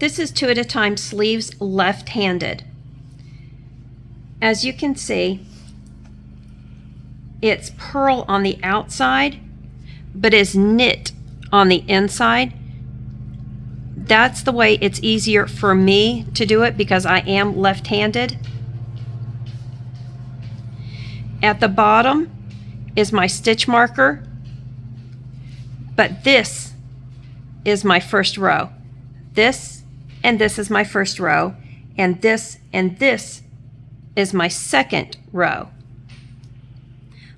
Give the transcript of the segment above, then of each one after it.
This is 2 at a time sleeves left-handed. As you can see, it's purl on the outside, but is knit on the inside. That's the way it's easier for me to do it because I am left-handed. At the bottom is my stitch marker, but this is my first row. This and this is my first row, and this is my second row.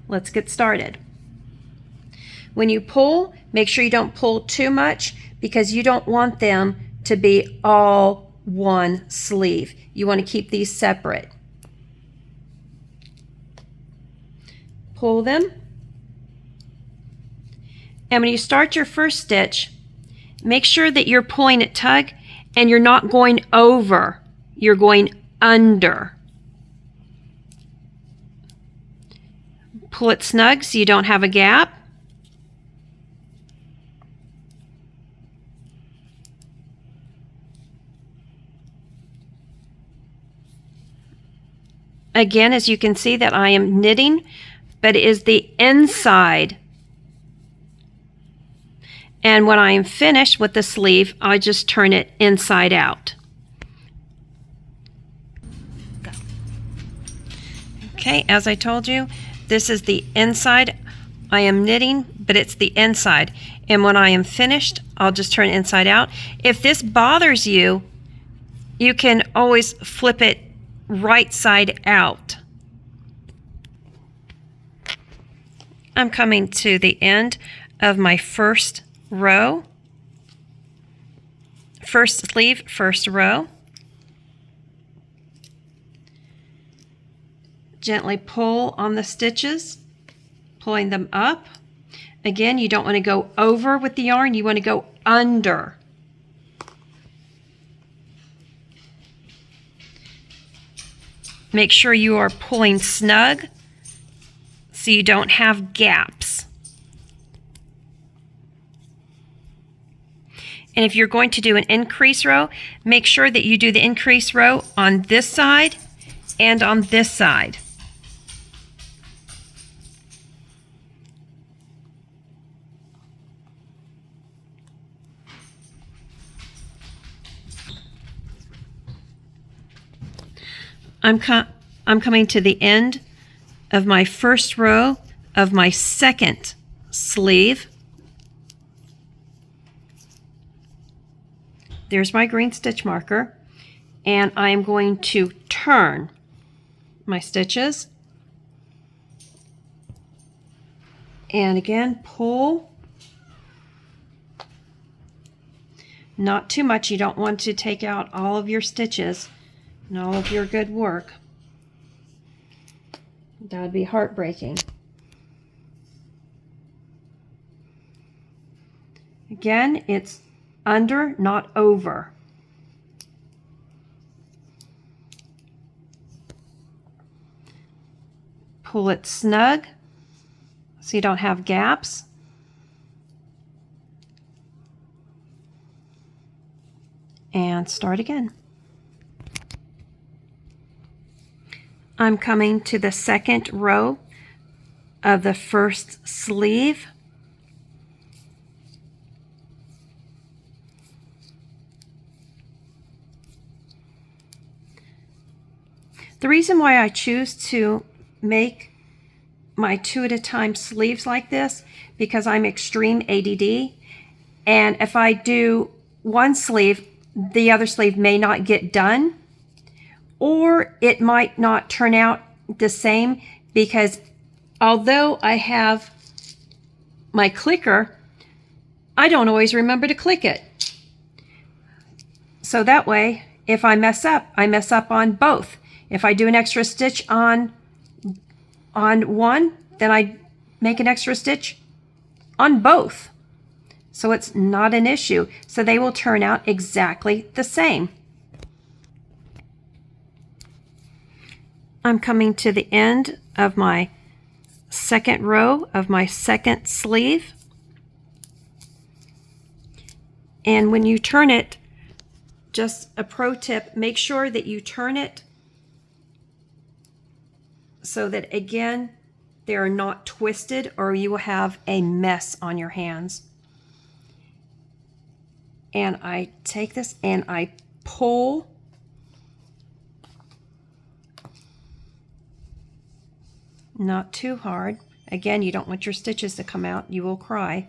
Let's get started. When you pull, make sure you don't pull too much because you don't want them to be all one sleeve. You want to keep these separate. Pull them. And when you start your first stitch, make sure that you're pulling it tug and you're not going over, you're going under. Pull it snug so you don't have a gap. Again, as you can see that I am knitting, but it is the inside. And when I am finished with the sleeve, I just turn it inside out. Go. Okay, as I told you, this is the inside. I am knitting, but it's the inside. And when I am finished, I'll just turn it inside out. If this bothers you, you can always flip it right side out. I'm coming to the end of my first row. First sleeve, first row. Gently pull on the stitches, pulling them up. Again, you don't want to go over with the yarn, you want to go under. Make sure you are pulling snug so you don't have gaps. And if you're going to do an increase row, make sure that you do the increase row on this side and on this side. I'm coming to the end of my first row of my second sleeve. There's my green stitch marker, and I'm going to turn my stitches. And again, pull. Not too much. You don't want to take out all of your stitches and all of your good work. That would be heartbreaking. Again, it's under, not over. Pull it snug so you don't have gaps. And start again. I'm coming to the second row of the first sleeve. The reason why I choose to make my 2 at a time sleeves like this, because I'm extreme ADD, and if I do one sleeve, the other sleeve may not get done, or it might not turn out the same, because although I have my clicker, I don't always remember to click it. So that way, if I mess up on both. If I do an extra stitch on one, then I make an extra stitch on both. So it's not an issue. So they will turn out exactly the same. I'm coming to the end of my second row of my second sleeve. And when you turn it, Just a pro tip, make sure that you turn it so that, again, they are not twisted, or you will have a mess on your hands. And I take this and I pull. Not too hard. Again, you don't want your stitches to come out. You will cry.